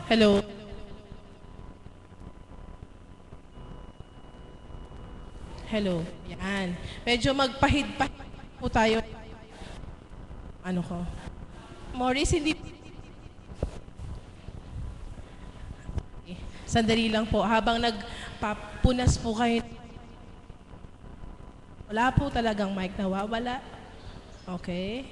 Hello. Hello. Yan. Medyo magpahid-pahid po tayo. Ano ko? Morris, hindi... Sandali lang po. Habang nagpapunas po kayo, wala po talagang mic nawawala. Okay.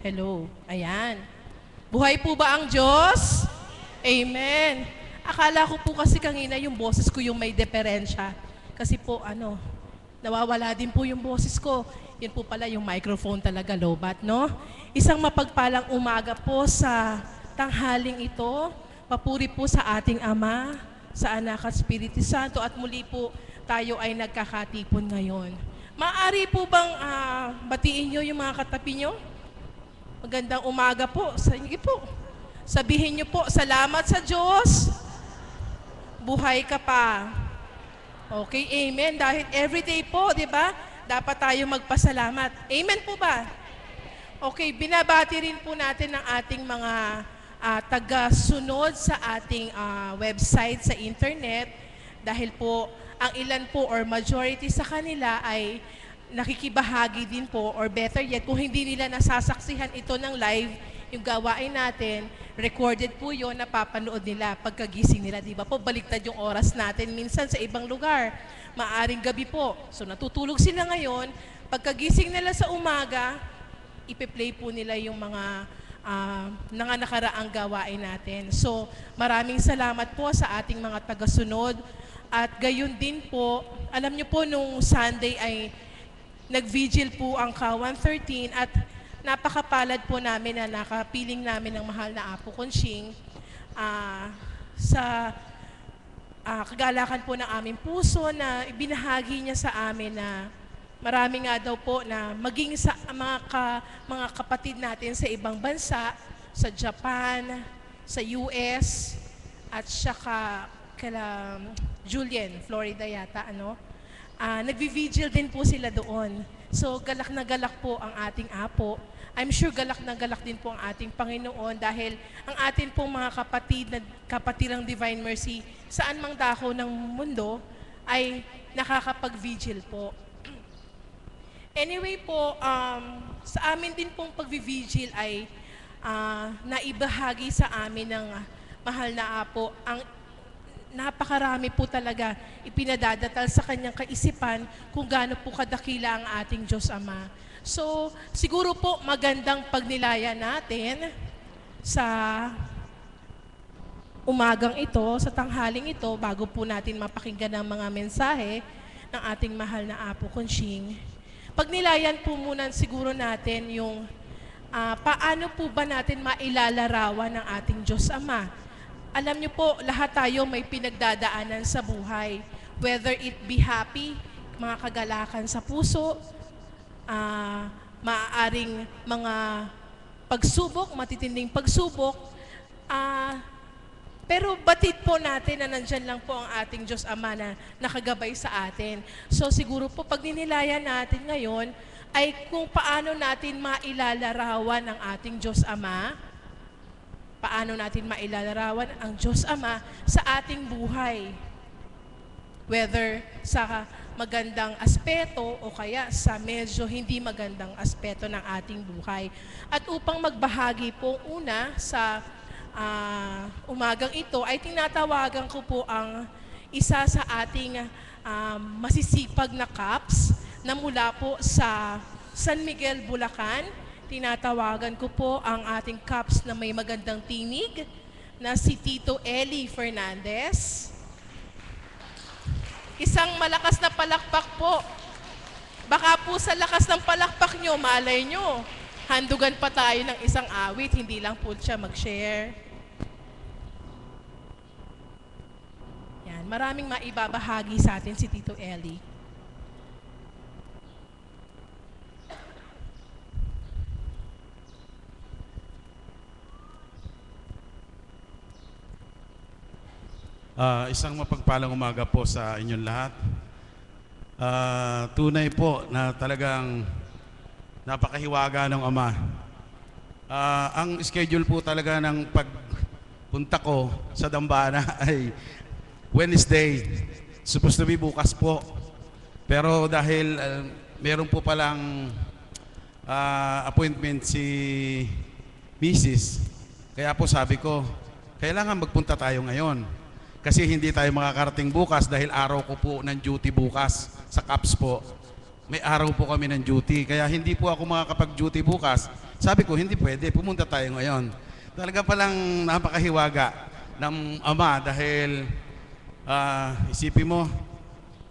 Hello. Ayan. Buhay po ba ang Diyos? Amen. Akala ko po kasi kanina yung boses ko yung may diferensya. Kasi po nawawala din po yung boses ko. Yun po pala yung microphone talaga lobat, no? Isang mapagpalang umaga po sa tanghaling ito. Papuri po sa ating Ama, sa Anak at Espiritu Santo at muli po tayo ay nagkakatipon ngayon. Maaari po bang batiin nyo yung mga katabi nyo? Magandang umaga po. Sige po. Sabihin niyo po, salamat sa Diyos. Buhay ka pa. Okay, amen. Dahil everyday po, di ba? Dapat tayo magpasalamat. Amen po ba? Okay, binabati rin po natin ang ating mga taga-sunod sa ating website sa internet. Dahil po, ang ilan po or majority sa kanila ay nakikibahagi din po, or better yet, kung hindi nila nasasaksihan ito ng live, yung gawain natin, recorded po yun, napapanood nila pagkagising nila, di ba po? Baliktad yung oras natin minsan sa ibang lugar. Maaring gabi po. So natutulog sila ngayon, pagkagising nila sa umaga, ipe-play po nila yung mga nakaraang gawain natin. So maraming salamat po sa ating mga tagasunod. At gayon din po, alam niyo po nung Sunday ay nag-vigil po ang Ka-113 at napakapalad po namin na nakapiling namin ng mahal na Apo Conching sa kagalakan po ng aming puso na ibinahagi niya sa amin na marami nga daw po na maging sa mga kapatid natin sa ibang bansa, sa Japan, sa US, at saka kala Julian, Florida yata, nagvi-vigil din po sila doon. So, galak na galak po ang ating Apo. I'm sure galak na galak din po ang ating Panginoon dahil ang atin pong mga kapatirang Divine Mercy, saan mang dako ng mundo, ay nakakapag-vigil po. Anyway po, sa amin din pong pag-vigil ay naibahagi sa amin ng mahal na Apo ang napakarami po talaga ipinadadatal sa kanyang kaisipan kung gaano po kadakila ang ating Diyos Ama. So, siguro po magandang pagnilaya natin sa umagang ito, sa tanghaling ito, bago po natin mapakinggan ang mga mensahe ng ating mahal na Apo Conching. Pagnilayan po muna siguro natin yung paano po ba natin mailalarawan ng ating Diyos Ama. Alam niyo po, lahat tayo may pinagdadaanan sa buhay. Whether it be happy, mga kagalakan sa puso, maaaring mga pagsubok, matitinding pagsubok, pero batid po natin na nandyan lang po ang ating Diyos Ama na nakagabay sa atin. So siguro po pag ninilayan natin ngayon, ay kung paano natin mailalarawan ang ating Diyos Ama, paano natin mailalarawan ang Diyos Ama sa ating buhay. Whether sa magandang aspeto o kaya sa medyo hindi magandang aspeto ng ating buhay. At upang magbahagi po una sa umagang ito, ay tinatawagan ko po ang isa sa ating masisipag na CAPS na mula po sa San Miguel, Bulacan. Tinatawagan ko po ang ating CAPS na may magandang tinig na si Tito Eli Fernandez. Isang malakas na palakpak po. Baka po sa lakas ng palakpak nyo, malay nyo, Handugan pa tayo ng isang awit, hindi lang po siya mag-share. Yan, maraming maibabahagi sa atin si Tito Eli. Isang mapagpalang umaga po sa inyong lahat. Tunay po na talagang napakahiwaga ng Ama. Ang schedule po talaga ng pagpunta ko sa Dambana ay Wednesday. Supposed to be bukas po. Pero dahil meron po palang appointment si Mrs. Kaya po sabi ko, kailangan magpunta tayo ngayon. Kasi hindi tayo makakarating bukas dahil araw ko po ng duty bukas sa CAPS po. May araw po kami ng duty. Kaya hindi po ako makakapag-duty bukas. Sabi ko, hindi pwede. Pumunta tayo ngayon. Talaga palang napakahiwaga ng Ama dahil isipin mo,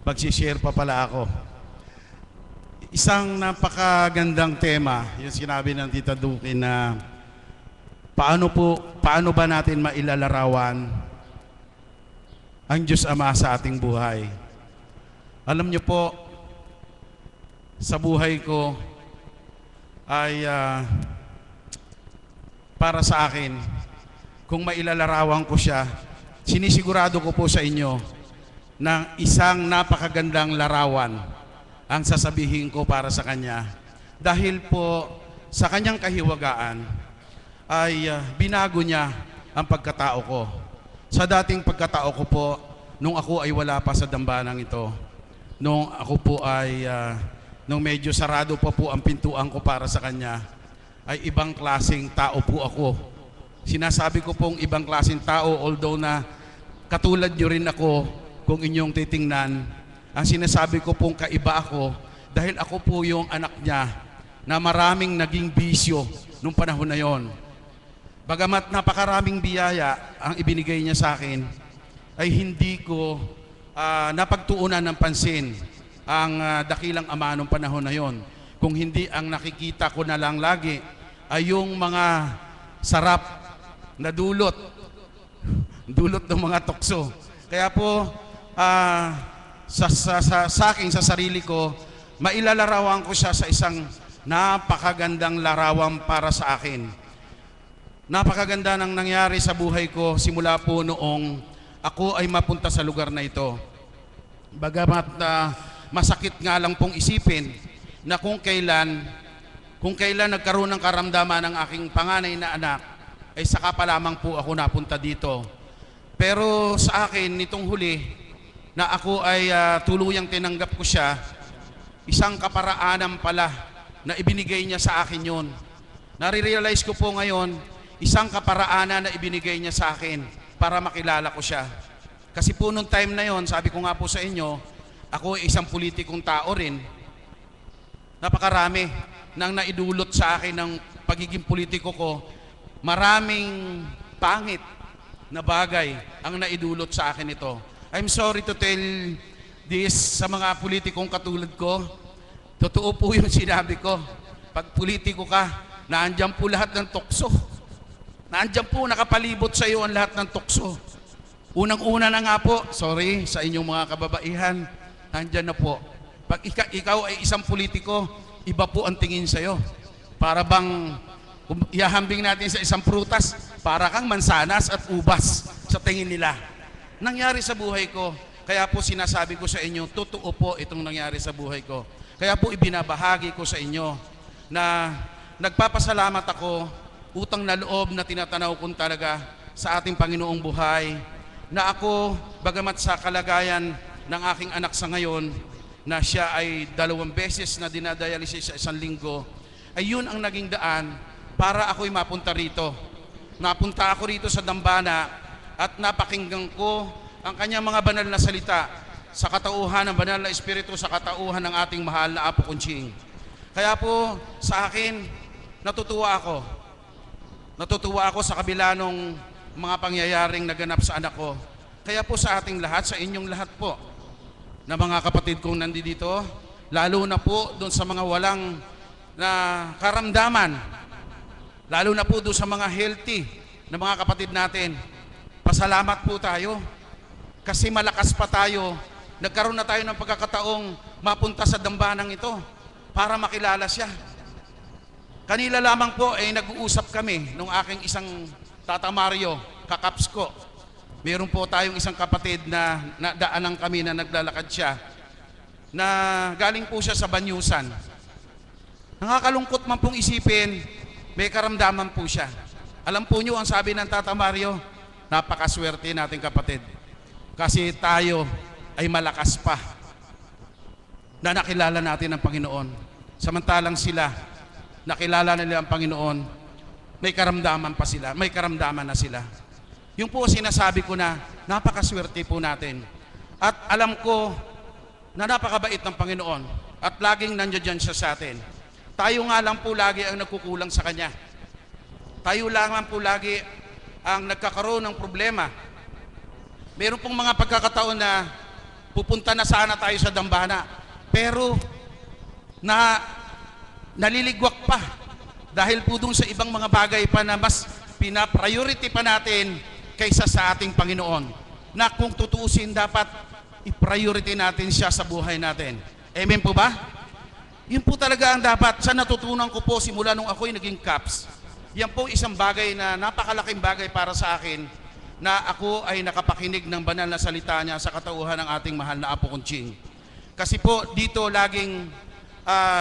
magsishare pa pala ako. Isang napakagandang tema, yung sinabi ng Tita Duki na paano ba natin mailalarawan ang Diyos Ama sa ating buhay. Alam niyo po, sa buhay ko ay para sa akin, kung mailalarawan ko siya, sinisigurado ko po sa inyo na isang napakagandang larawan ang sasabihin ko para sa Kanya. Dahil po sa Kanyang kahiwagaan ay binago niya ang pagkatao ko. Sa dating pagkatao ko po, nung ako ay wala pa sa dambanang ito, nung ako po ay, nung medyo sarado pa po ang pintuan ko para sa Kanya, ay ibang klaseng tao po ako. Sinasabi ko pong ibang klaseng tao, although na katulad nyo rin ako kung inyong titingnan, ang sinasabi ko pong kaiba ako dahil ako po yung anak niya na maraming naging bisyo nung panahon na yon. Bagamat napakaraming biyaya ang ibinigay niya sa akin, ay hindi ko napagtuunan ng pansin ang dakilang Ama nung panahon na yon. Kung hindi ang nakikita ko na lang lagi ay yung mga sarap na dulot ng mga tukso. Kaya po sa akin, sa sarili ko, mailalarawan ko siya sa isang napakagandang larawan para sa akin. Napakaganda ng nangyari sa buhay ko simula po noong ako ay mapunta sa lugar na ito. Bagamat masakit nga lang pong isipin na kung kailan nagkaroon ng karamdaman ng aking panganay na anak, ay saka pa lamang po ako napunta dito. Pero sa akin, nitong huli, na ako ay tuluyang tinanggap ko siya, isang kaparaanan pala na ibinigay niya sa akin yon. Nare-realize ko po ngayon, isang kaparaanan na ibinigay niya sa akin para makilala ko siya. Kasi po nung time na yon, sabi ko nga po sa inyo, ako ay isang politikong tao rin. Napakarami nang naidulot sa akin ng pagiging politiko ko. Maraming pangit na bagay ang naidulot sa akin ito. I'm sorry to tell this sa mga politikong katulad ko. Totoo po yung sinabi ko. Pag politiko ka, naandyan po lahat ng tukso. Naandyan po, nakapalibot sa iyo ang lahat ng tukso. Unang-una na nga po, sorry sa inyong mga kababaihan, naandyan na po. Pag ikaw ay isang politiko, iba po ang tingin sa iyo. Para bang ihahambing natin sa isang prutas, para kang mansanas at ubas sa tingin nila. Nangyari sa buhay ko, kaya po sinasabi ko sa inyo, totoo po itong nangyari sa buhay ko. Kaya po ibinabahagi ko sa inyo na nagpapasalamat ako, utang na loob na tinatanaw ko talaga sa ating Panginoong buhay, na ako, bagamat sa kalagayan ng aking anak sa ngayon, na siya ay 2 beses na dinadialysis sa isang linggo, ay yun ang naging daan para ako'y mapunta rito. Napunta ako rito sa Dambana at napakinggan ko ang kanyang mga banal na salita sa katauhan ng banal na Espiritu, sa katauhan ng ating mahal na Apo Kunching. Kaya po sa akin, natutuwa ako. Natutuwa ako sa kabila ng mga pangyayaring naganap sa anak ko. Kaya po sa ating lahat, sa inyong lahat po, na mga kapatid kong nandito, lalo na po doon sa mga walang na karamdaman Lalo na po doon sa mga healthy na mga kapatid natin. Pasalamat po tayo kasi malakas pa tayo. Nagkaroon na tayo ng pagkakataong mapunta sa dambanang ito para makilala siya. Kanila lamang po ay nag-uusap kami nung aking isang Tata Mario, kakaps ko. Meron po tayong isang kapatid na nadaanan kami na naglalakad siya na galing po siya sa Banyusan. Nakakalungkot man pong isipin, may karamdaman po siya. Alam po nyo ang sabi ng Tata Mario, napakaswerte nating kapatid. Kasi tayo ay malakas pa na nakilala natin ang Panginoon. Samantalang sila, nakilala nila ang Panginoon, may karamdaman pa sila, may karamdaman na sila. Yung po sinasabi ko na napakaswerte po natin. At alam ko na napakabait ng Panginoon at laging nandiyan siya sa atin. Tayo nga lang po lagi ang nagkukulang sa Kanya. Tayo lang po lagi ang nagkakaroon ng problema. Meron pong mga pagkakataon na pupunta na sana tayo sa dambana, pero naliligwak pa dahil po dun sa ibang mga bagay pa na mas pina-priority pa natin kaysa sa ating Panginoon, na kung tutuusin dapat i-priority natin siya sa buhay natin. Amen po ba? Yun po talaga ang dapat. Sa natutunan ko po simula nung ako'y naging CAPS, yan po isang bagay na napakalaking bagay para sa akin, na ako ay nakapakinig ng banal na salita niya sa katauhan ng ating mahal na Apo Kunching. Kasi po dito laging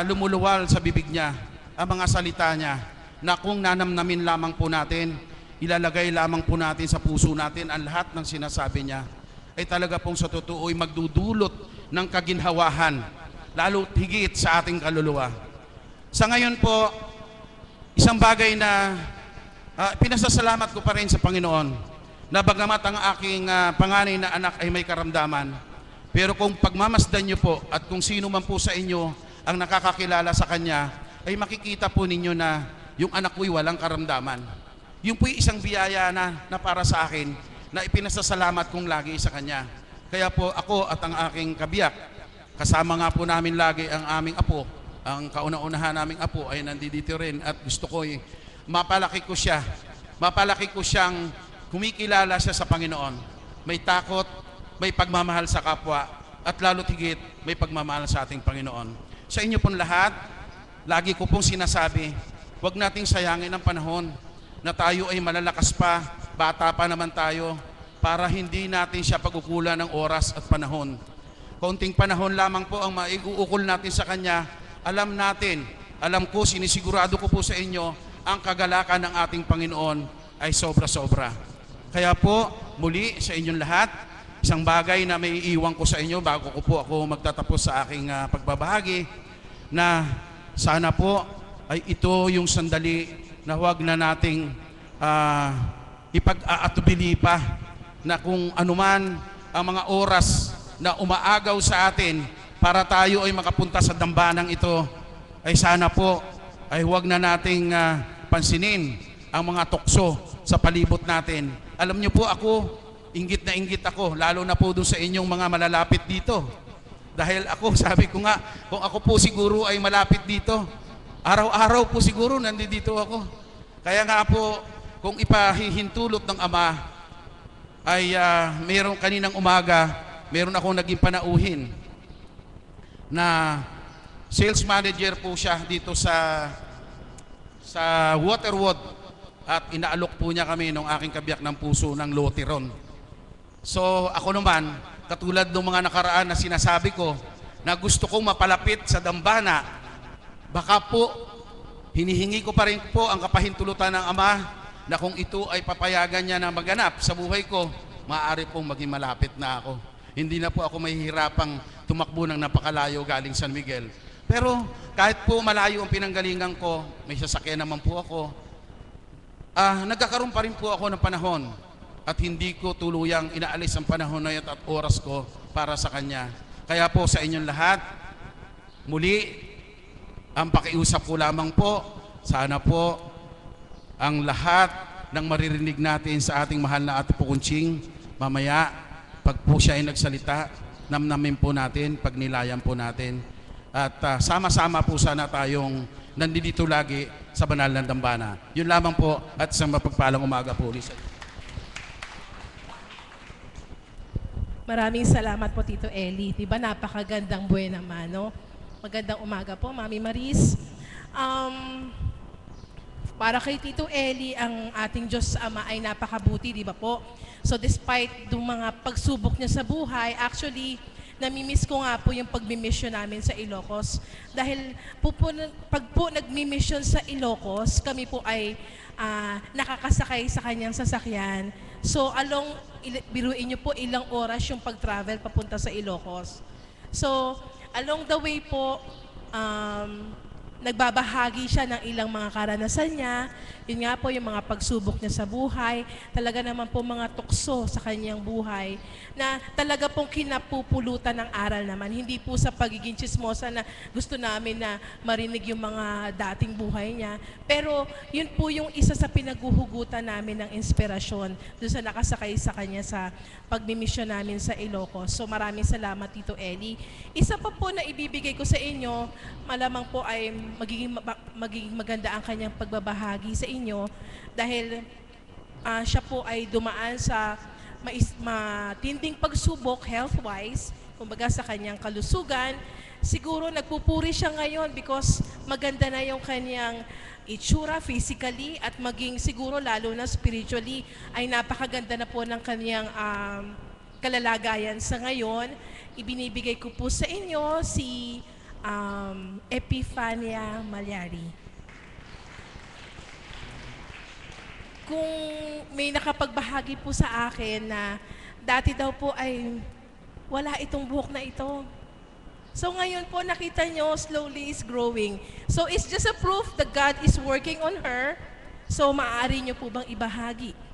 lumuluwal sa bibig niya ang mga salita niya na kung nanamnamin lamang po natin, ilalagay lamang po natin sa puso natin ang lahat ng sinasabi niya, ay talaga pong sa totoo ay magdudulot ng kaginhawahan, lalo higit sa ating kaluluwa. Sa ngayon po, isang bagay na pinasasalamat ko pa rin sa Panginoon, na bagamat ang aking panganay na anak ay may karamdaman, pero kung pagmamasdan niyo po at kung sino man po sa inyo ang nakakakilala sa kanya, ay makikita po ninyo na yung anak ko'y walang karamdaman. Yung po'y isang biyaya na para sa akin na ipinasasalamat kong lagi sa kanya. Kaya po ako at ang aking kabiyak, kasama nga po namin lagi ang aming apo, ang kauna-unahan naming apo ay nandito rin, at gusto ko mapalaki ko siya, mapalaki ko siyang kumikilala siya sa Panginoon. May takot, may pagmamahal sa kapwa, at lalo't higit may pagmamahal sa ating Panginoon. Sa inyo pong lahat, lagi ko pong sinasabi, huwag nating sayangin ang panahon na tayo ay malalakas pa, bata pa naman tayo, para hindi natin siya pagkukulan ng oras at panahon. Kaunting panahon lamang po ang maiuukol natin sa Kanya. Alam natin, alam ko, sinisigurado ko po sa inyo, ang kagalakan ng ating Panginoon ay sobra-sobra. Kaya po, muli sa inyong lahat, isang bagay na may iiwan ko sa inyo bago ko po ako magtatapos sa aking pagbabahagi, na sana po ay ito yung sandali na huwag na nating ipag-aatubili pa, na kung anuman ang mga oras na umaagaw sa atin para tayo ay makapunta sa dambanang ito, ay sana po ay huwag na nating pansinin ang mga tukso sa palibot natin. Alam niyo po ako, inggit na inggit ako, lalo na po doon sa inyong mga malalapit dito. Dahil ako, sabi ko nga, kung ako po siguro ay malapit dito, araw-araw po siguro nandito ako. Kaya nga po, kung ipahihintulot ng Ama, ay mayroong kaninang umaga, mayroon akong naging panauhin na sales manager po siya dito sa Waterwood, at inaalok po niya kami nung aking kabiyak ng puso ng loteron. So ako naman, katulad ng mga nakaraan na sinasabi ko, na gusto kong mapalapit sa dambana, baka po hinihingi ko pa rin po ang kapahintulutan ng Ama na kung ito ay papayagan niya na maganap sa buhay ko, maaari pong maging malapit na ako. Hindi na po ako mahihirapang tumakbo ng napakalayo galing San Miguel. Pero kahit po malayo ang pinanggalingan ko, may sasakyan naman po ako, nagkakaroon pa rin po ako ng panahon, at hindi ko tuluyang inaalis ang panahon na yun at oras ko para sa Kanya. Kaya po sa inyong lahat, muli, ang pakiusap ko lamang po, sana po ang lahat ng maririnig natin sa ating mahal na Ate Pukunching, mamaya, pag po siya ay nagsalita, namnamin po natin, pagnilayan po natin. At sama-sama po sana tayong nandito lagi sa banal na dambana. Yun lamang po at isang mapagpalang umaga po. Maraming salamat po, Tito Eli. Diba napakagandang buhay naman, no? Magandang umaga po, Mami Maris. Para kay Tito Eli, ang ating Diyos Ama ay napakabuti, di ba po? So despite yung mga pagsubok niya sa buhay, actually, namimiss ko nga po yung pagmimission namin sa Ilocos. Dahil pag po nagmimission sa Ilocos, kami po ay nakakasakay sa kanyang sasakyan. So biruin niyo po ilang oras yung pag-travel papunta sa Ilocos. So along the way po, nagbabahagi siya ng ilang mga karanasan niya. Yun nga po yung mga pagsubok niya sa buhay. Talaga naman po mga tukso sa kanyang buhay na talaga pong kinapupulutan ng aral naman. Hindi po sa pagiging chismosa na gusto namin na marinig yung mga dating buhay niya. Pero yun po yung isa sa pinaguhugutan namin ng inspirasyon doon sa nakasakay sa kanya sa pagmimisyon namin sa Ilocos. So maraming salamat, Tito Eli. Isa pa po na ibibigay ko sa inyo, malamang po ay magiging maganda ang kanyang pagbabahagi sa inyo dahil siya po ay dumaan sa matinding pagsubok health-wise, kumbaga sa kanyang kalusugan. Siguro nagpupuri siya ngayon because maganda na yung kanyang itsura physically at maging siguro lalo na spiritually ay napakaganda na po ng kanyang kalalagayan sa ngayon. Ibinibigay ko po sa inyo si Epifania Malyari. Kung may nakapagbahagi po sa akin na dati daw po ay wala itong buhok na ito. So ngayon po nakita nyo, slowly is growing. So it's just a proof that God is working on her. So maaari nyo po bang ibahagi?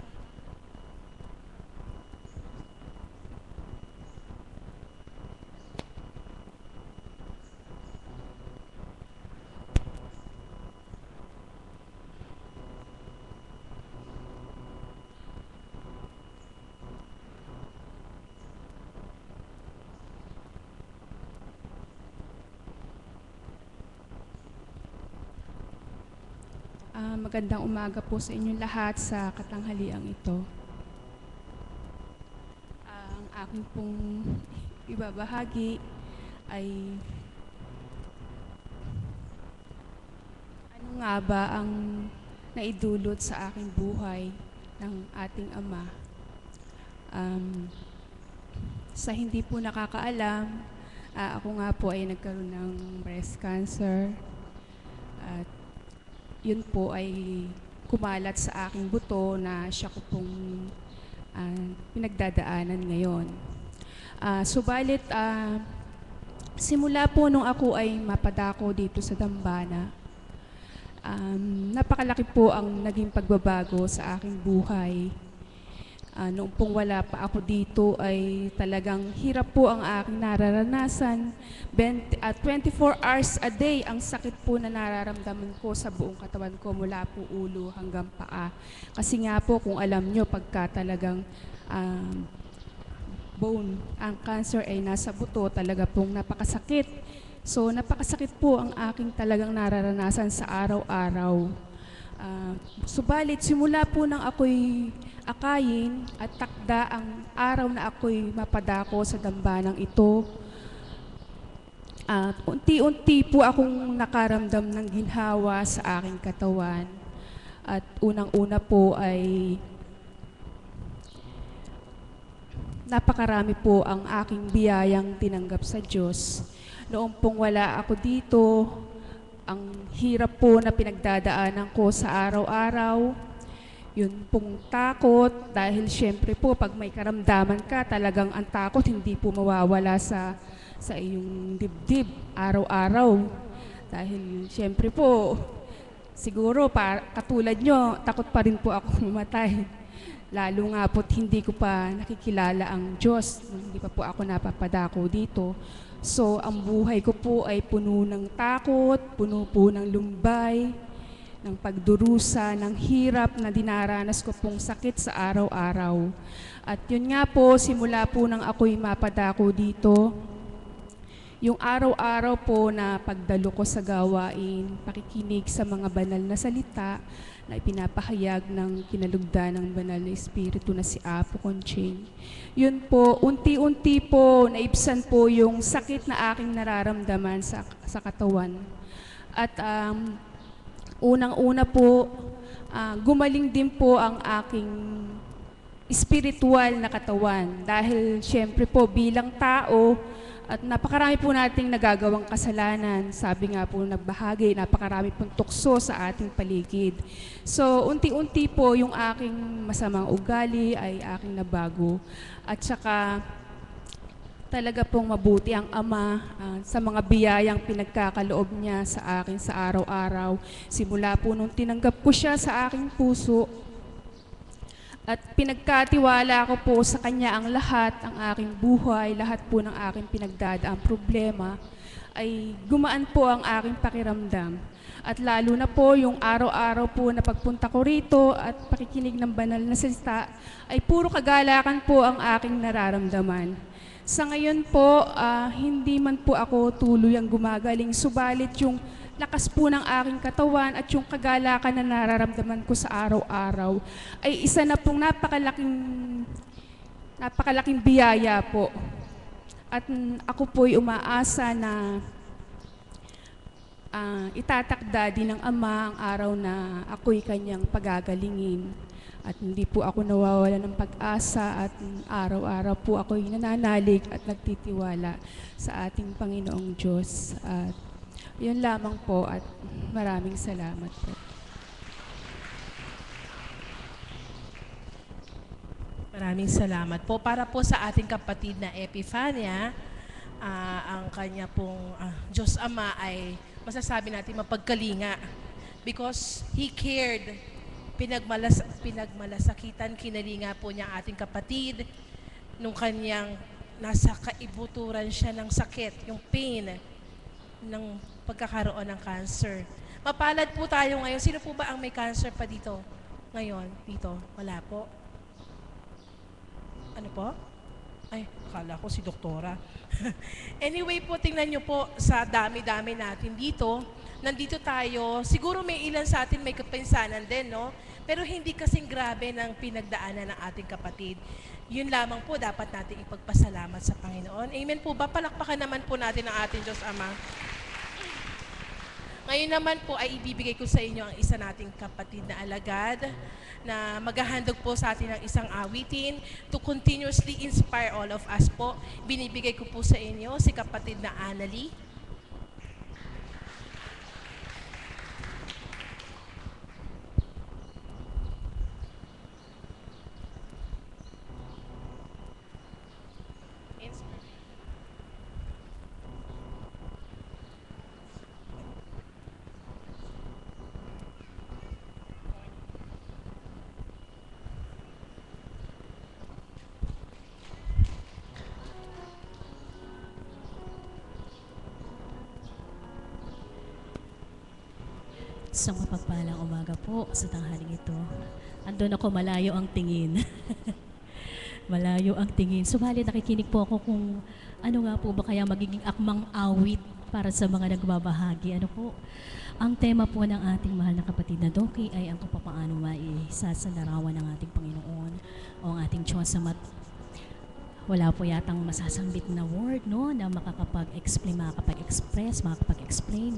Magandang umaga po sa inyong lahat sa katanghaliang ito. Ang aking pong ibabahagi ay ano nga ba ang naidulot sa aking buhay ng ating Ama. Sa hindi po nakakaalam, ako nga po ay nagkaroon ng breast cancer at yun po ay kumalat sa aking buto na siya ko pong pinagdadaanan ngayon. Subalit, simula po nung ako ay mapadako dito sa Dambana, napakalaki po ang naging pagbabago sa aking buhay. Noong pong wala pa ako dito ay talagang hirap po ang aking nararanasan. 24 hours a day ang sakit po na nararamdaman ko sa buong katawan ko mula po ulo hanggang paa. Kasi nga po kung alam nyo pagka talagang bone, ang cancer ay nasa buto, talaga pong napakasakit. So napakasakit po ang aking talagang nararanasan sa araw-araw. Subalit simula po nang ako'y akayin at takda ang araw na ako'y mapadako sa dambanang ito, unti-unti po akong nakaramdam ng ginhawa sa aking katawan. At unang-una po ay napakarami po ang aking biyayang tinanggap sa Diyos. Noong pong wala ako dito, ang hirap po na pinagdadaanan ko sa araw-araw, yun pong takot, dahil syempre po pag may karamdaman ka, talagang ang takot hindi po mawawala sa iyong dibdib araw-araw. Dahil syempre po, siguro katulad nyo, takot pa rin po ako mamatay. Lalo nga po't hindi ko pa nakikilala ang Diyos, hindi pa po ako napapadako dito. So ang buhay ko po ay puno ng takot, puno po ng lumbay, ng pagdurusa, ng hirap na dinaranas ko pong sakit sa araw-araw. At yun nga po, simula po nang ako'y mapadako dito, Yung araw-araw po na pagdalo ko sa gawain, pakikinig sa mga banal na salita na ipinapahayag ng kinalugdan ng banal na Espiritu na si Apo Conching. Yun po, unti-unti po, naibsan po yung sakit na aking nararamdaman sa katawan. At unang-una po, gumaling din po ang aking spiritual na katawan. Dahil syempre po bilang tao, at napakarami po nating nagagawang kasalanan. Sabi nga po nagbahagi, napakarami pong tukso sa ating paligid. So, unti-unti po yung aking masamang ugali ay aking nabago. At saka, talaga pong mabuti ang Ama sa mga biyayang pinagkakaloob niya sa akin sa araw-araw. Simula po nung tinanggap ko siya sa aking puso, at pinagkatiwala ko po sa Kanya ang lahat, ang aking buhay, lahat po ng aking pinagdadaang problema, ay gumaan po ang aking pakiramdam. At lalo na po yung araw-araw po na pagpunta ko rito at pakikinig ng banal na salita, ay puro kagalakan po ang aking nararamdaman. Sa ngayon po, hindi man po ako tuluyang gumagaling, subalit yung lakas po ng aking katawan at yung kagalakan na nararamdaman ko sa araw-araw ay isa na pong napakalaking biyaya po. At ako po'y umaasa na itatakda din ng Ama ang araw na ako'y Kanyang pagagalingin. At hindi po ako nawawala ng pag-asa at araw-araw po ako'y nananalig at nagtitiwala sa ating Panginoong Diyos. At yun lamang po at maraming salamat po. Maraming salamat po. Para po sa ating kapatid na Epifania, ang kanya pong Diyos Ama ay masasabi natin mapagkalinga because He cared. Pinagmalasakitan, kinalinga po niya ang ating kapatid nung kanyang nasa kaibuturan siya ng sakit, yung pain ng pagkakaroon ng cancer. Mapalad po tayo ngayon. Sino po ba ang may cancer pa dito? Ngayon, dito? Wala po. Ano po? Ay, akala ko si doktora. Anyway po, tingnan nyo po sa dami-dami natin dito. Nandito tayo, siguro may ilan sa atin may kapansanan din, no? Pero hindi kasing grabe ng pinagdaanan ng ating kapatid. Yun lamang po dapat natin ipagpasalamat sa Panginoon. Amen po ba? Palakpakan naman po natin ang ating Diyos Ama. Ngayon naman po ay ibibigay ko sa inyo ang isa nating kapatid na alagad na maghahandog po sa atin ng isang awitin to continuously inspire all of us po. Binibigay ko po sa inyo si kapatid na Annalie. Isang mapagpalang umaga po sa tanghaling ito. Andun ako, malayo ang tingin. Malayo ang tingin. Subalit nakikinig po ako kung ano nga po ba kaya magiging akmang awit para sa mga nagbabahagi. Ano po? Ang tema po ng ating mahal na kapatid na Doki ay ang kung paano maisasalarawan ng ating Panginoon o ang ating Diyos sa wala po yatang masasambit na word, no, na makakapag-explain, makakapag-explain,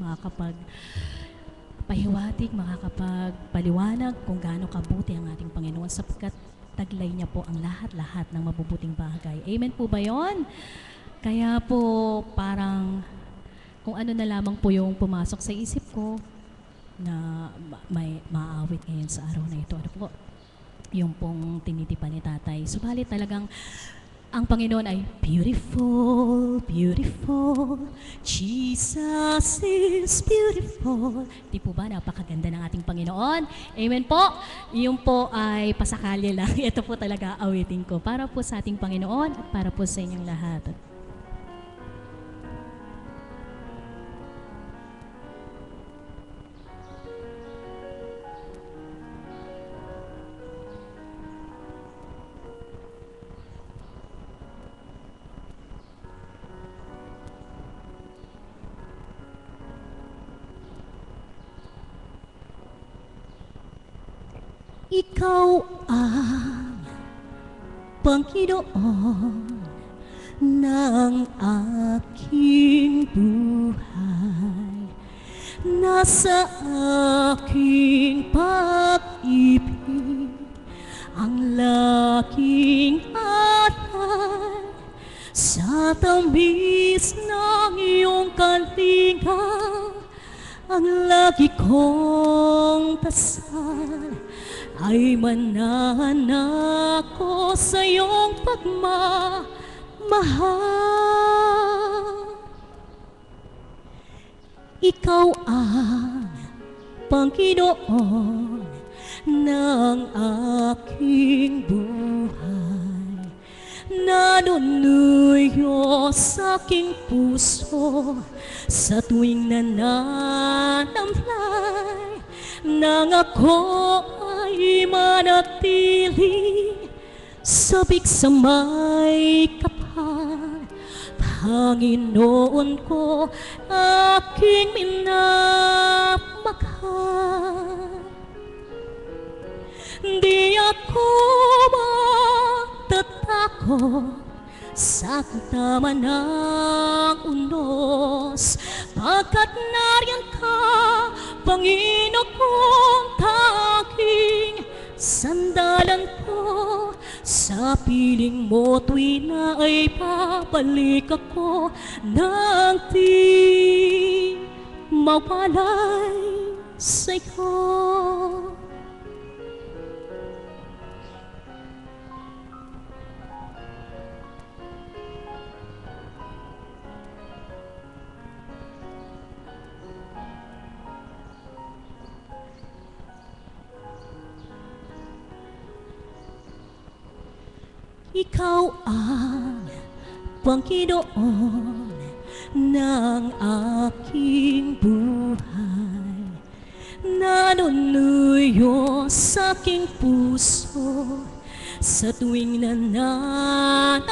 pahiwatig, makakapagpaliwanag kung gaano kabuti ang ating Panginoon sapagkat taglay niya po ang lahat-lahat ng mabubuting bagay. Amen po ba yon? Kaya po parang kung ano na lamang po yung pumasok sa isip ko na may maawit ngayon sa araw na ito. Ano po? Yung pong tinitipan ni Tatay. Subalit talagang ang Panginoon ay beautiful, beautiful, Jesus is beautiful. Di po ba napakaganda ng ating Panginoon? Amen po. Yung po ay pasakali lang. Ito po talaga awitin ko para po sa ating Panginoon at para po sa inyong lahat. Ikaw ang Panginoon ng aking buhay. Nasa aking pag-ibig ang laking alay. Sa tamis ng iyong kalinga, ang lagi kong dasal ay mananako sa iyong pagmamahal. Ikaw ang Panginoon ng aking buhay. Nanunuyo sa aking puso sa tuwing nananamlay nang ako ay manatili sabik sa may kapal. Panginoon ko, aking minamahal. Di ako matatakot sa tama ng unos, pagkat nariyan ka, Panginoon kong tanging sandalan ko. Sa piling mo tuwi na ay babalik ako nang di mawalay sa'yo. Ikaw ang Panginoon ng aking buhay. Nanunuyo sa aking puso sa tuwing nananamlay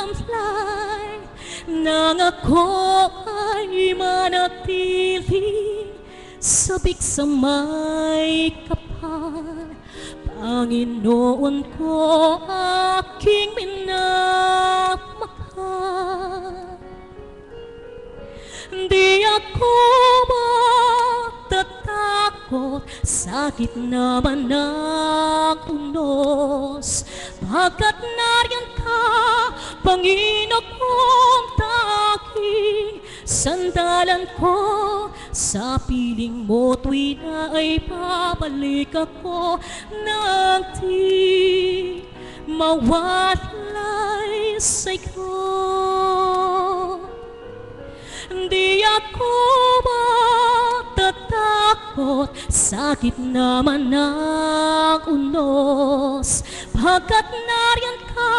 nang ako ay manatili sabik sa may kapal. Panginoon ko, aking minamahal. Di ako matatakot sa gitna man ng unos, pagkat nariyan ka, Panginoon kong tanging sandalan ko. Sa piling mo tuwi na ay babalik ako nang di mawalay sa'yo. Di ako matatakot sa gitna man ng unos, pagkat nariyan ka,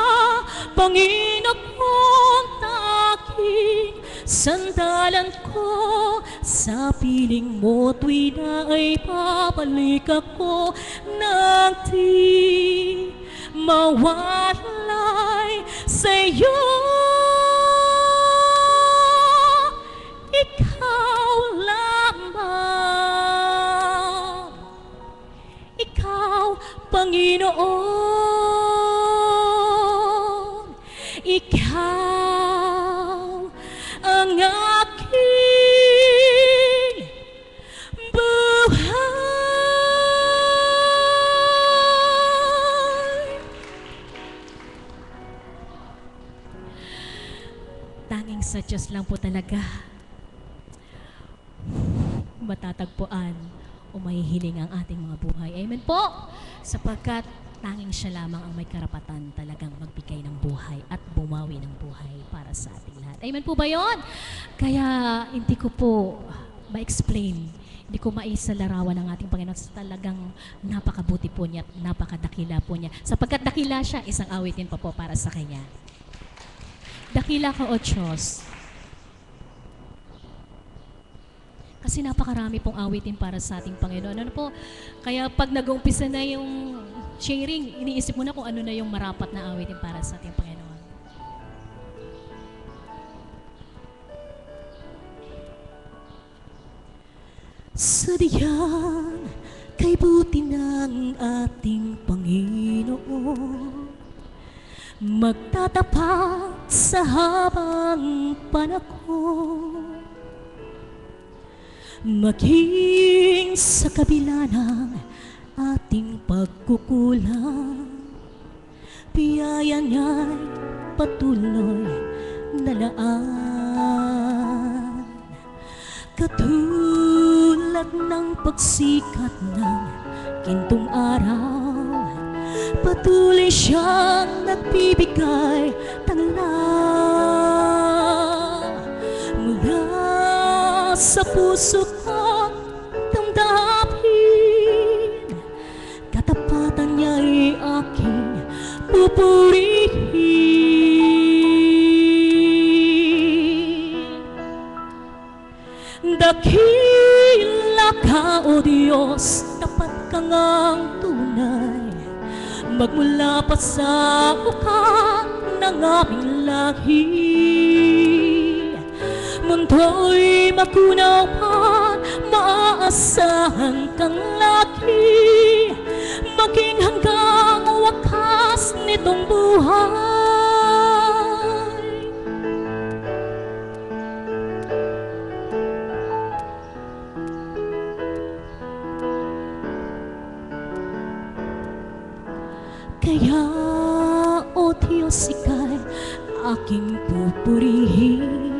Panginoon kong tanging sandalan ko. Sa piling mo tuwi na ay babalik ako nang di mawalay sa'yo. Ikaw lamang, ikaw Panginoon, ikaw ang aking buhay. Tanging sa Diyos lang po talaga matatagpuan o mahihiling ang ating mga buhay. Amen po! Sapagkat tanging siya lamang ang may karapatan talagang magbigay ng buhay at bumawi ng buhay para sa ating lahat. Amen po ba yun? Kaya hindi ko po ma-explain, hindi ko maisalarawan ang ating Panginoon sa talagang napakabuti po niya at napakadakila po niya. Sapagkat dakila siya, isang awitin pa po para sa Kanya. Dakila ka, O Diyos. Kasi napakarami pong awitin para sa ating Panginoon. Ano po? Kaya pag nag-umpisa na yung sharing, iniisip mo na kung ano na yung marapat na awitin para sa ating Panginoon. Sadyang kay buti ng ating Panginoon, magtatapat sa habang panahon, maging sa kabila ng ating pagkukulang, biyaya niya'y patuloy na laan. Katulad ng pagsikat ng gintong araw, patuloy siyang nagbibigay tanglaw mula sa puso ko't damdamin. Katapatan niya'y aking pupurihin. Dakila ka, O Diyos, tapat ka ngang tunay, magmula pa sa ukat ng aming lahi. Mundo'y magunaw man, maaasahan kang lagi, maging hanggang wakas nitong buhay. Kaya, O Diyos, ika'y aking pupurihin,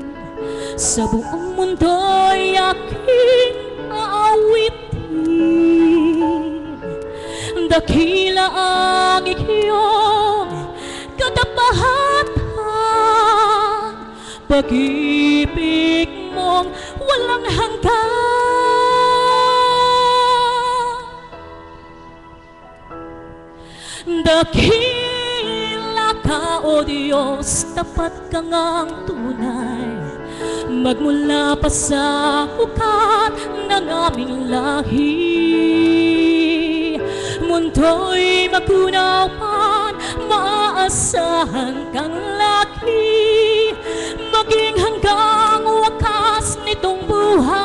sa buong mundo'y aking aawitin. Dakila ang iyong katapatan, pag-ibig mong walang hanggan. Dakila ka, O Diyos, tapat ka ngang tunay, magmula pa sa ukat ng aming lahi. Mundo'y magunaw man, maaasahan kang lagi, maging hanggang wakas nitong buhay.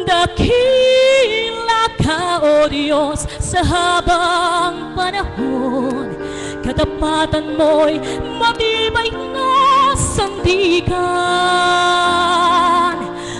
Dakila ka, O Diyos, sa habang panahon, katapatan mo'y matibay na sandigan.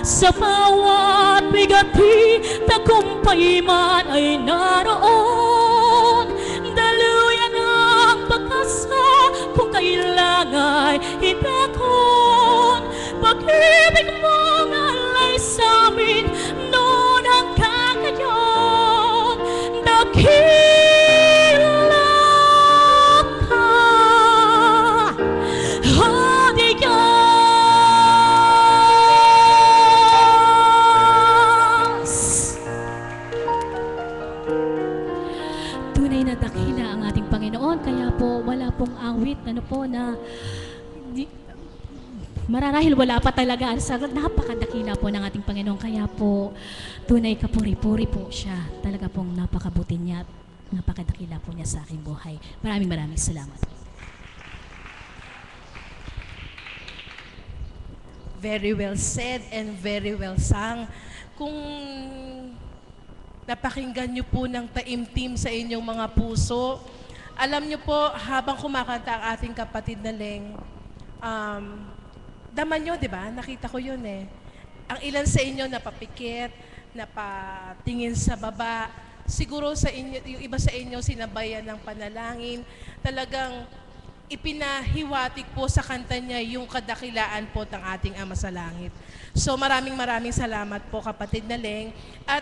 Sa bawat bigati, tagumpay man ay naroon. Daluyan ang pag-asa kung kailangan itakon. Pag-ibig mong alay sa amin noon hanggang ngayon. Dakila ka, O Diyos. Tunay na dakila ang ating Panginoon, kaya po wala pong awit na mararahil wala pa talaga. Sa napakadakila po ng ating Panginoon. Kaya po, tunay kapuri-puri po siya. Talaga pong napakabuti niya at napakadakila po niya sa aking buhay. Maraming salamat. Very well said and very well sung. Kung napakinggan niyo po ng taimtim sa inyong mga puso, alam niyo po, habang kumakanta ang ating kapatid na Leng, daman nyo, di ba? Nakita ko yun eh. Ang ilan sa inyo napapikit, napatingin sa baba. Siguro sa inyo, yung iba sa inyo sinabayan ng panalangin. Talagang ipinahiwatig po sa kanta niya yung kadakilaan po ng ating Ama sa Langit. So maraming salamat po, kapatid na Leng. At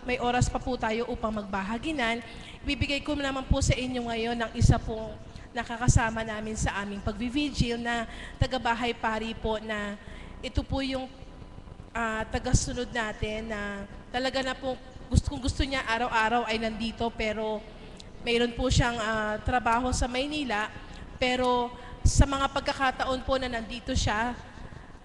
may oras pa po tayo upang magbahaginan. Ibibigay ko naman po sa inyo ngayon ng isa pong nakakasama namin sa aming pagbivigil na taga-bahay pari po, na ito po yung tagasunod natin na talaga na po kung gusto niya araw-araw ay nandito, pero mayroon po siyang trabaho sa Maynila, pero sa mga pagkakataon po na nandito siya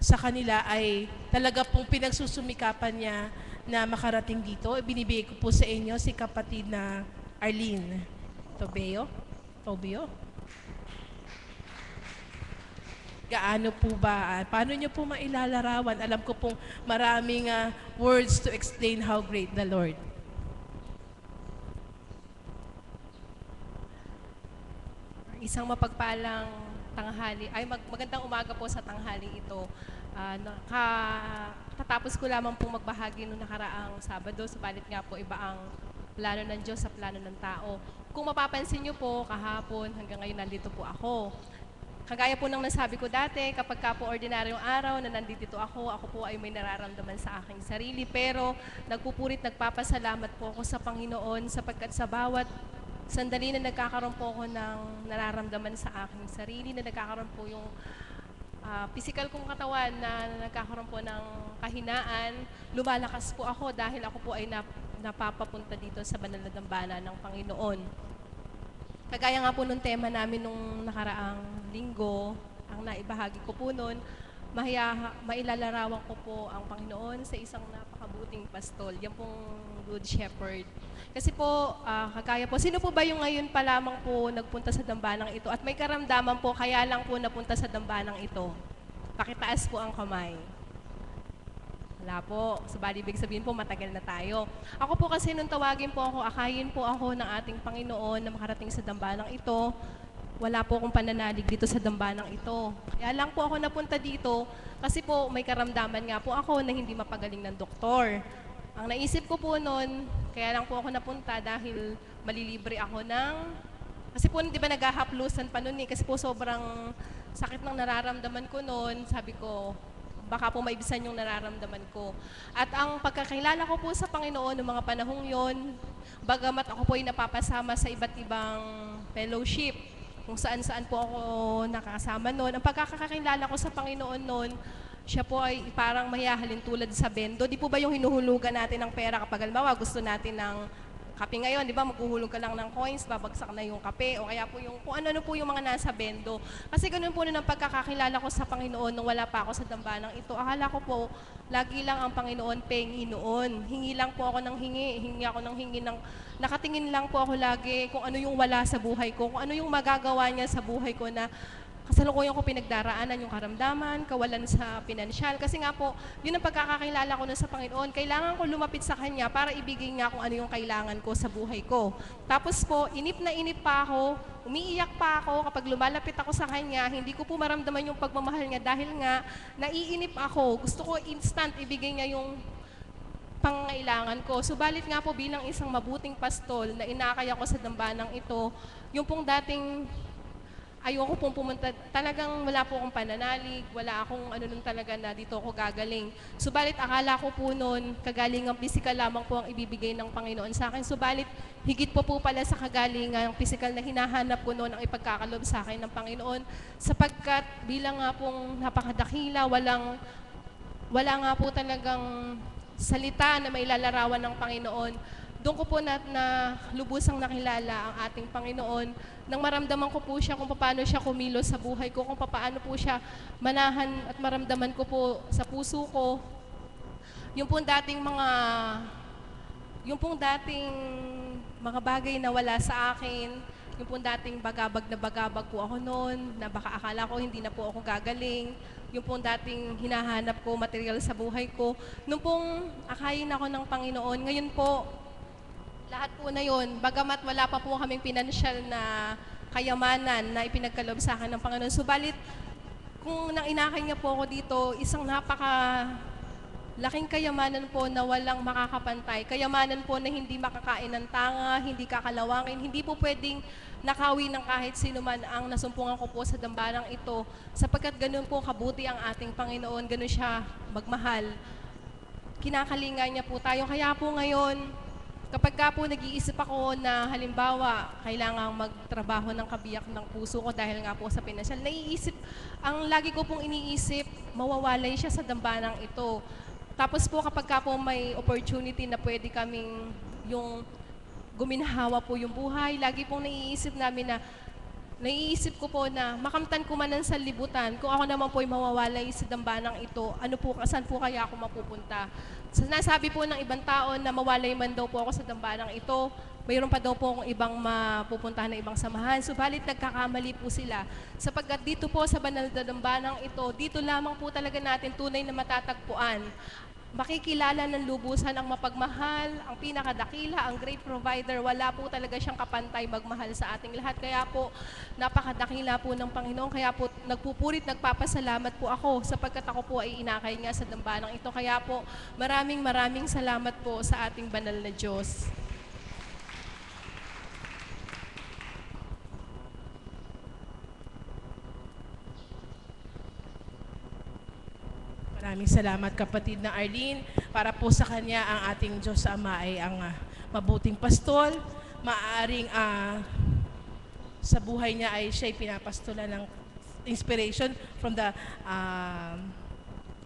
sa kanila ay talaga pong pinagsusumikapan niya na makarating dito. Binibigay ko po sa inyo si kapatid na Arlene Tobio. Gaano po ba? Paano niyo po mailalarawan? Alam ko pong maraming words to explain how great the Lord. Isang mapagpalang tanghali, magandang umaga po sa tanghali ito. Tatapos ko lamang pong magbahagi noong nakaraang Sabado, subalit nga po iba ang plano ng Diyos sa plano ng tao. Kung mapapansin niyo po, kahapon hanggang ngayon nandito po ako. Kagaya po ng nasabi ko dati, kapag ka po ordinaryong araw na nandito ako po ay may nararamdaman sa aking sarili. Pero nagpapasalamat po ako sa Panginoon sapagkat sa bawat sandali na nagkakaroon po ako ng nararamdaman sa aking sarili, na nagkakaroon po yung physical kong katawan na nagkakaroon po ng kahinaan, lumalakas po ako dahil ako po ay napapapunta dito sa banal na dambana ng Panginoon. Kagaya nga po nung tema namin nung nakaraang linggo, ang naibahagi ko po nun, mailalarawan ko po ang Panginoon sa isang napakabuting pastol. Yan pong Good Shepherd. Kasi po, kagaya po, sino po ba yung ngayon pa lamang po nagpunta sa dambanang ito at may karamdaman po kaya lang po napunta sa dambanang ito? Pakitaas po ang kamay. Wala po. Sabali, ibig sabihin po, matagal na tayo. Ako po kasi nung tawagin po ako, akayin po ako ng ating Panginoon na makarating sa dambanang ito. Wala po akong pananalig dito sa dambanang ito. Kaya lang po ako napunta dito kasi po may karamdaman nga po ako na hindi mapagaling ng doktor. Ang naisip ko po noon, kaya lang po ako napunta dahil malilibre ako ng... Kasi po, di ba naghahaplusan pa noon eh, kasi po sobrang sakit ng nararamdaman ko noon. Sabi ko, baka po maibisan yung nararamdaman ko. At ang pagkakilala ko po sa Panginoon noong mga panahong yon, bagamat ako po ay napapasama sa iba't ibang fellowship, kung saan-saan po ako nakasama noon, ang pagkakakilala ko sa Panginoon noon, siya po ay parang mayahalin tulad sa bendo. Di po ba yung hinuhulugan natin ng pera kapag halimbawa gusto natin ng kape ngayon, di ba maghuhulog ka lang ng coins, babagsak na yung kape, o kaya po yung kung ano po yung mga nasa bendo. Kasi ganun po nun ang pagkakakilala ko sa Panginoon nung wala pa ako sa dambanang ito. Akala ko po, lagi lang ang Panginoon pengi noon. Hingi lang po ako ng hingi ako ng hingi ng, nakatingin lang po ako lagi kung ano yung wala sa buhay ko, kung ano yung magagawa niya sa buhay ko na kasalukuyan ko pinagdaraanan, yung karamdaman, kawalan sa pinansyal. Kasi nga po, yun ang pagkakakilala ko na sa Panginoon. Kailangan ko lumapit sa Kanya para ibigay niya kung ano yung kailangan ko sa buhay ko. Tapos po, inip na inip pa ako, umiiyak pa ako kapag lumalapit ako sa Kanya. Hindi ko po maramdaman yung pagmamahal niya dahil nga naiinip ako. Gusto ko instant ibigay niya yung pangangailangan ko. Subalit nga po bilang isang mabuting pastol na inakay ako sa dambanang ito, yung pong dating ayoko pong pumunta, talagang wala po akong pananalig, wala akong ano nun talaga na dito ako gagaling. Subalit akala ko po noon, kagalingang pisikal lamang po ang ibibigay ng Panginoon sa akin. Subalit higit po pala sa kagalingang pisikal na hinahanap ko noon ang ipagkakalob sa akin ng Panginoon. Sapagkat bilang nga pong napakadakila, wala nga po talagang salita na mailalarawan ng Panginoon. Doon ko po na lubusang nakilala ang ating Panginoon nang maramdaman ko po siya kung paano siya kumilos sa buhay ko, kung paano po siya manahan at maramdaman ko po sa puso ko. Yung pong dating mga bagay na wala sa akin, yung pong dating bagabag po ako noon, na baka akala ko hindi na po ako gagaling, yung pong dating hinahanap ko material sa buhay ko, nung pong akayin ako ng Panginoon, ngayon po, lahat po na yun, bagamat wala pa po kaming pinansyal na kayamanan na ipinagkalob sa akin ng Panginoon. Subalit, kung nang inakay niya po ako dito, isang laking kayamanan po na walang makakapantay. Kayamanan po na hindi makakain ng tanga, hindi kakalawangin, hindi po pwedeng nakawi ng kahit sino man ang nasumpungan ko po sa dambanang ito. Sapagkat ganun po kabuti ang ating Panginoon, ganun siya magmahal. Kinakalinga niya po tayo. Kaya po ngayon, kapag ka po nag-iisip ako na halimbawa kailangang magtrabaho ng kabiyak ng puso ko dahil nga po sa pinansyal, ang lagi ko pong iniisip, mawawalay siya sa dambanang ito. Tapos po kapag ka po may opportunity na pwede kaming yung guminhawa po yung buhay, lagi pong naiisip ko po na makamtan ko man ng sanlibutan, kung ako naman po ay mawawalay sa dambanang ito, saan po kaya ako mapupunta? Nasabi po ng ibang tao na mawalay man daw po ako sa dambanang ito, mayroon pa daw po akong ibang mapupuntahan na ibang samahan. Subalit nagkakamali po sila. Sapagkat dito po sa banal na dambanang ito, dito lamang po talaga natin tunay na matatagpuan. Makikilala ng lubusan ang mapagmahal, ang pinakadakila, ang great provider. Wala po talaga siyang kapantay magmahal sa ating lahat. Kaya po, napakadakila po ng Panginoon. Kaya po, nagpupurit, nagpapasalamat po ako sapagkat ako po ay inakay nga sa dambanang ito. Kaya po, maraming salamat po sa ating banal na Diyos. Maraming salamat kapatid na Arlene. Para po sa kanya, ang ating Diyos Ama ay ang mabuting pastol. Maaaring sa buhay niya ay siya'y pinapastolan ng inspiration from the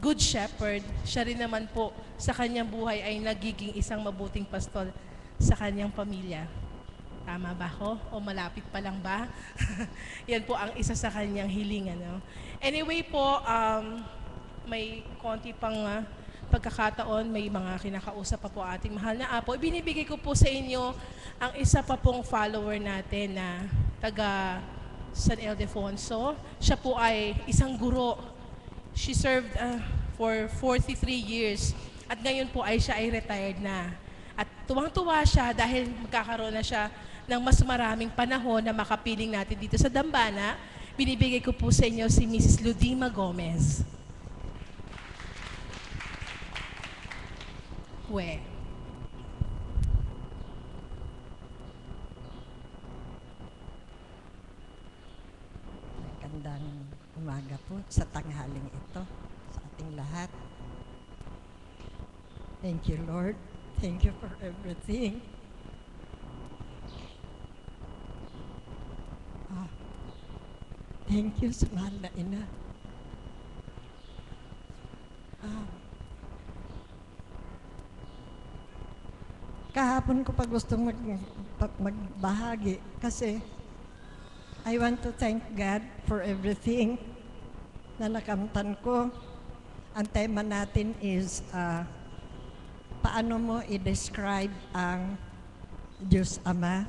Good Shepherd. Siya rin naman po sa kanyang buhay ay nagiging isang mabuting pastol sa kanyang pamilya. Tama ba ako? O malapit pa lang ba? Yan po ang isa sa kanyang hiling. Anyway po, may konti pang pagkakataon, may mga kinakausap pa po ating mahal na Apo. Ibinibigay ko po sa inyo ang isa pa pong follower natin na taga San Ildefonso. Siya po ay isang guro. She served for 43 years at ngayon po ay siya ay retired na. At tuwang-tuwa siya dahil magkakaroon na siya ng mas maraming panahon na makapiling natin dito sa Dambana. Binibigay ko po sa inyo si Mrs. Ludima Gomez. Magandang umaga po sa tanghaling ito sa ating lahat. Thank you, Lord. Thank you for everything. Thank you sa mahal na ina. Kahapon ko pa gustong magbahagi kasi I want to thank God for everything na nakamtan ko. Ang tema natin is paano mo i-describe ang Diyos Ama.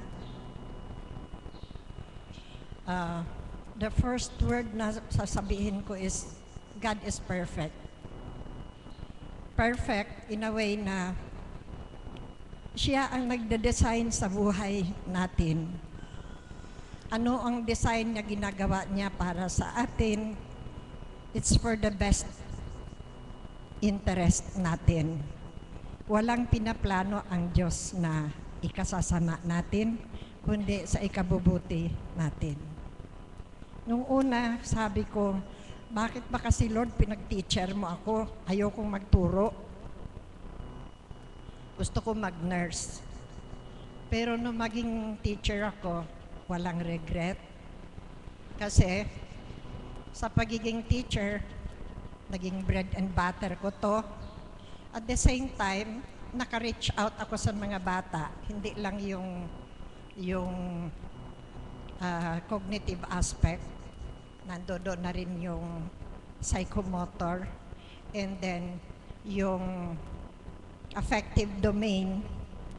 The first word na sasabihin ko is God is perfect. Perfect in a way na siya ang nagde-design sa buhay natin. Ano ang design niya, ginagawa niya para sa atin? It's for the best interest natin. Walang pinaplano ang Diyos na ikasasama natin, kundi sa ikabubuti natin. Nung una, sabi ko, bakit ba kasi Lord, pinag-teacher mo ako? Ayokong magturo. Gusto ko mag-nurse. Pero nung maging teacher ako, walang regret. Kasi sa pagiging teacher, naging bread and butter ko to. At the same time, naka-reach out ako sa mga bata. Hindi lang yung cognitive aspect. Nandoon na rin yung psychomotor. And then, yung affective domain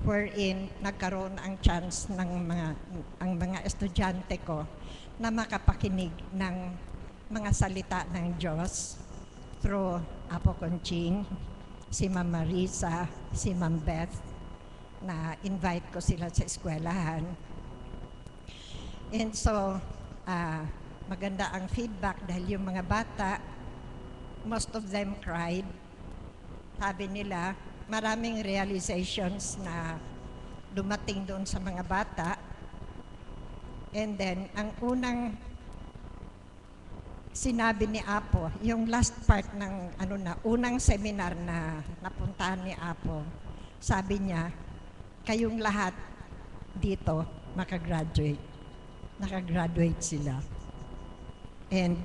wherein nagkaroon ang chance ng mga estudyante ko na makapakinig ng mga salita ng Diyos through Apo Conching, si Ma'am Marisa, si Ma'am Beth, na invite ko sila sa eskwelahan. And so, maganda ang feedback dahil yung mga bata, most of them cried. Sabi nila, maraming realizations na dumating doon sa mga bata. And then, ang unang sinabi ni Apo, yung last part ng unang seminar na napuntahan ni Apo, sabi niya, kayong lahat dito makagraduate. Nakagraduate sila. And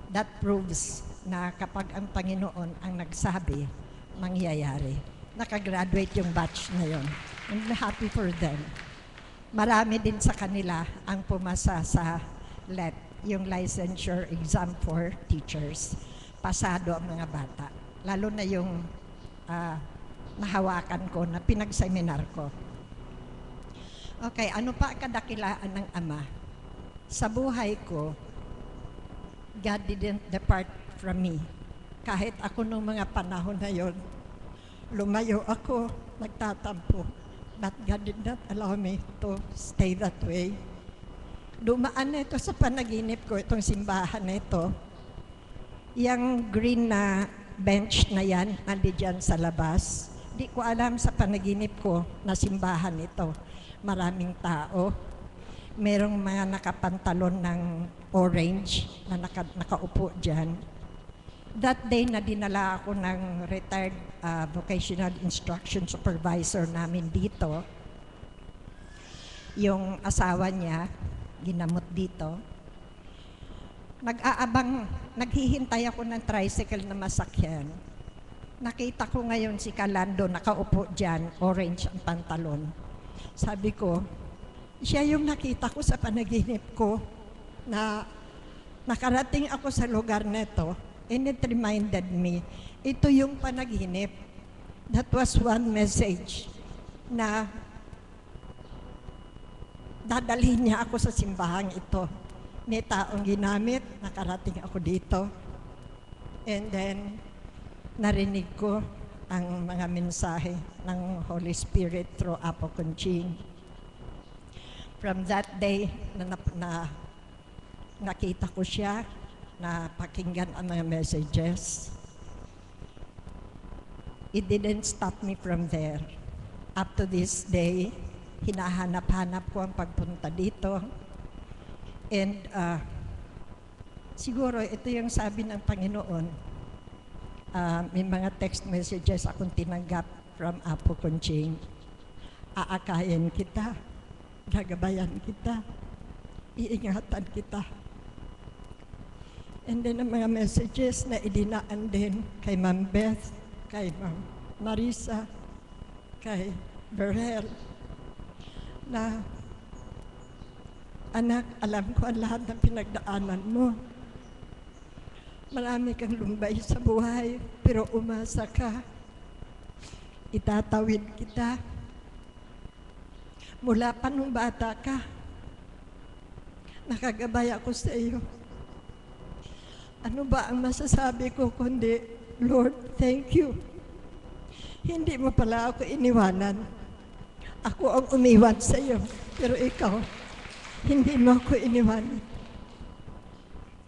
that proves na kapag ang Panginoon ang nagsabi, mangyayari. Nakagraduate yung batch na yon. I'm happy for them. Marami din sa kanila ang pumasa sa LET, yung licensure exam for teachers. Pasado ang mga bata. Lalo na yung nahawakan ko na pinagseminar ko. Okay, ano pa kadakilaan ng Ama? Sa buhay ko, God didn't depart from me. Kahit ako nung mga panahon na yon, lumayo ako, nagtatampo. But God did not allow me to stay that way. Dumaan na ito sa panaginip ko, itong simbahan na ito. Yang green na bench na yan, nandiyan sa labas. Di ko alam sa panaginip ko na simbahan ito. Maraming tao. Merong mga nakapantalon ng orange na nakaupo dyan. That day na dinala ako ng retired vocational instruction supervisor namin dito. Yung asawa niya, ginamot dito. Naghihintay ako ng tricycle na masakyan. Nakita ko ngayon si Kalando nakaupo dyan, orange ang pantalon. Sabi ko, siya yung nakita ko sa panaginip ko na nakarating ako sa lugar neto, and it reminded me, ito yung panaginip. That was one message na dadalhin niya ako sa simbahang ito. May taong ginamit, nakarating ako dito. And then, narinig ko ang mga mensahe ng Holy Spirit through Apo Conching. From that day, nakita ko siya, na pakinggan ang mga messages. It didn't stop me from there. Up to this day, hinahanap-hanap ko ang pagpunta dito. And siguro ito yung sabi ng Panginoon. May mga text messages akong tinanggap from Apo Conching. Aakayin kita, gagabayan kita, iingatan kita. And then ang mga messages na idinaan din kay Ma'am Beth, kay Ma'am Marisa, kay Berhel, na anak, alam ko ang lahat ng pinagdaanan mo. Marami kang lumbay sa buhay, pero umasa ka. Itatawid kita. Mula pa nung bata ka, nakagabay ako sa iyo. Ano ba ang masasabi ko kundi, Lord, thank you. Hindi mo pala ako iniwanan. Ako ang umiwan sa iyo, pero ikaw, hindi mo ako iniwanan.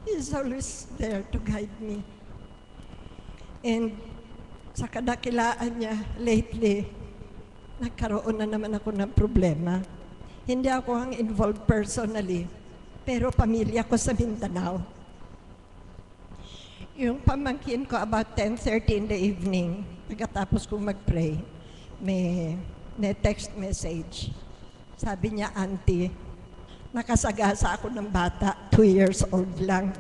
He's always there to guide me. And sa kadakilaan niya, lately, nagkaroon na naman ako ng problema. Hindi ako ang involved personally, pero pamilya ko sa Mindanao. Yung pamangkin ko about 10:30 in the evening, pagkatapos kong mag-pray, may text message. Sabi niya, Auntie, nakasagasa ako ng bata, 2 years old lang.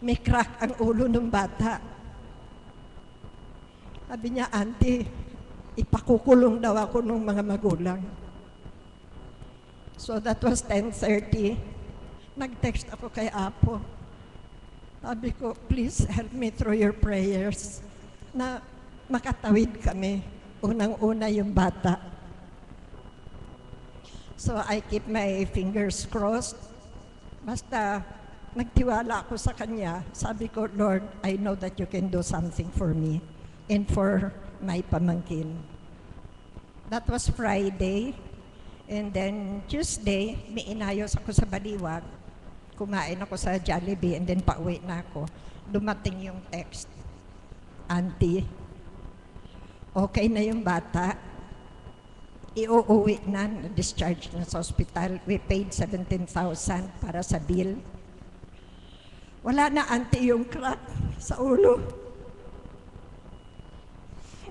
May crack ang ulo ng bata. Sabi niya, Auntie, ipakukulong daw ako ng mga magulang. So that was 10:30. Nag-text ako kay Apo. Sabi ko, please help me through your prayers na makatawid kami. Unang-una yung bata. So I keep my fingers crossed. Basta nagtiwala ako sa Kanya. Sabi ko, Lord, I know that you can do something for me and for my pamangkin. That was Friday. And then Tuesday, may inayos ako sa Baliwag. Kumain ako sa Jollibee and then pauwi na ako. Dumating yung text, Auntie, okay na yung bata. Iuuwi na, discharge na sa hospital. We paid 17,000 para sa bill. Wala na, Auntie, yung crack sa ulo.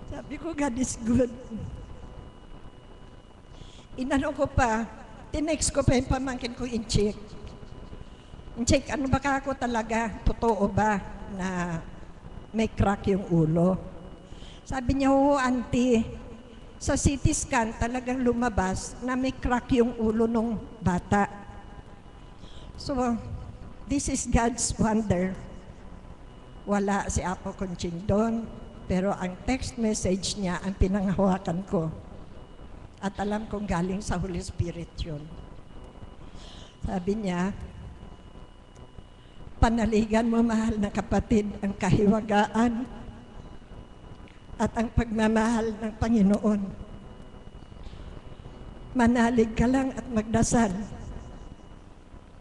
Sabi ko, God is good. Inano ko pa, tinext ko pa yung pamangkin ko in-check. In-check, ano ba ako talaga? Totoo ba na may crack yung ulo? Sabi niya, oo, Auntie, sa CT scan talagang lumabas na may crack yung ulo ng bata. So, this is God's wonder. Wala si Apo Conching doon, pero ang text message niya ang pinanghawakan ko. At alam kong galing sa Holy Spirit yun. Sabi niya, panaligan mo, mahal na kapatid, ang kahiwagaan at ang pagmamahal ng Panginoon. Manalig ka lang at magdasal.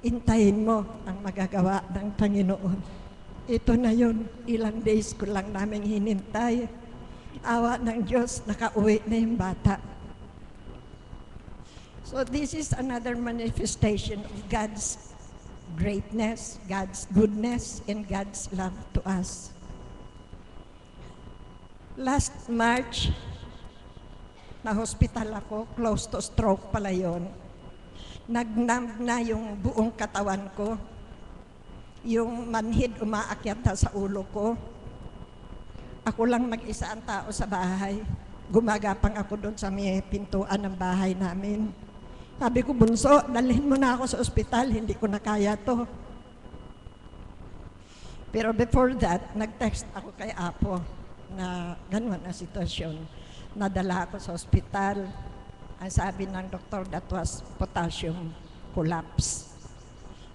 Intayin mo ang magagawa ng Panginoon. Ito na yun, ilang days ko lang namin hinintay. Awa ng Diyos, nakauwi na yung bata. So this is another manifestation of God's greatness, God's goodness, and God's love to us. Last March, na-hospital ako, close to stroke pala yun. Nag-numb na yung buong katawan ko. Yung manhid umaakyat na sa ulo ko. Ako lang mag-isa ang tao sa bahay. Gumagapang ako doon sa may pintuan ng bahay namin. Sabi ko, bunso, dalhin mo na ako sa ospital, hindi ko na kaya to. Pero before that, nag-text ako kay Apo na gano'n ang sitwasyon. Nadala ako sa ospital. Ang sabi ng doktor, that was potassium collapse.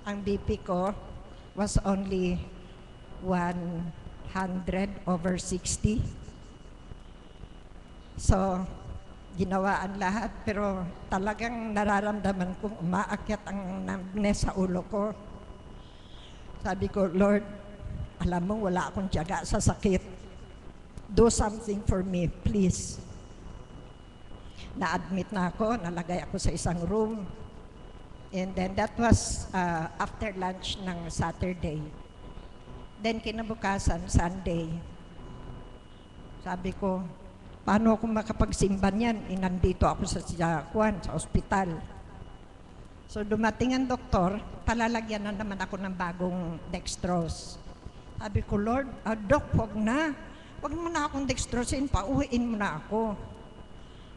Ang BP ko was only 100/60. So, ginawa ang lahat, pero talagang nararamdaman kong umaakyat ang numbness sa ulo ko. Sabi ko, Lord, alam mo, wala akong tiyaga sa sakit. Do something for me, please. Na-admit na ako, nalagay ako sa isang room. And then that was after lunch ng Saturday. Then kinabukasan, Sunday, sabi ko, paano ako makapagsimba niyan? Nandito ako sa ospital. So dumating ang doktor, palalagyan na naman ako ng bagong dextrose. Sabi ko, Lord, Doc, wag na. Wag mo na akong dextrosin, pauwiin mo na ako.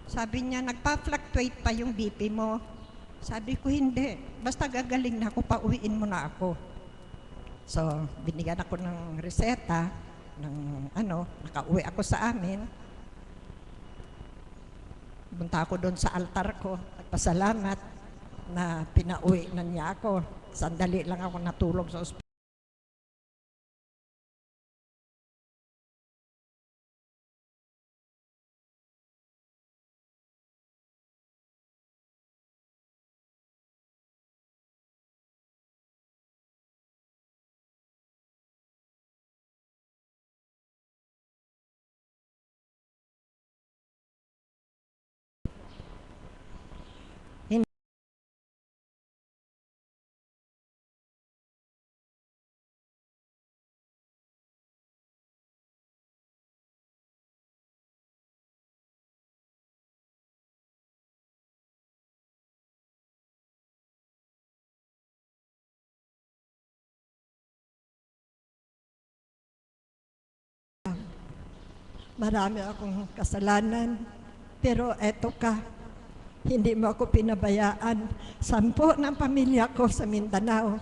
Sabi niya, nagpa-fluctuate pa yung BP mo. Sabi ko, hindi. Basta gagaling na ako, pauwiin mo na ako. So, binigyan ako ng reseta, nakauwi ako sa amin. Punta ako doon sa altar ko, nagpasalamat na pinauwi na niya ako. Sandali lang ako natulog sa ospital. Marami akong kasalanan, pero eto ka, hindi mo ako pinabayaan. 10 ng pamilya ko sa Mindanao,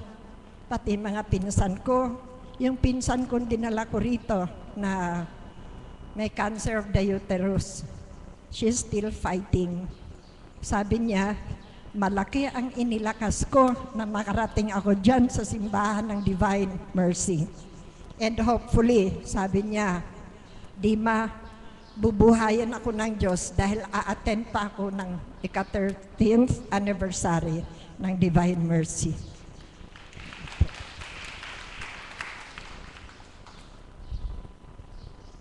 pati mga pinsan ko. Yung pinsan ko dinala ko rito na may cancer of the uterus. She's still fighting. Sabi niya, malaki ang inilakas ko na makarating ako dyan sa simbahan ng Divine Mercy. And hopefully, sabi niya, Dima, bubuhayan ako ng Diyos dahil a-attend pa ako ng ika-13th anniversary ng Divine Mercy.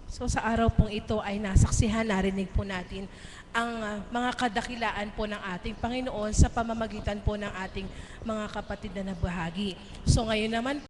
So sa araw pong ito ay nasaksihan, narinig po natin ang mga kadakilaan po ng ating Panginoon sa pamamagitan po ng ating mga kapatid na nabahagi. So ngayon naman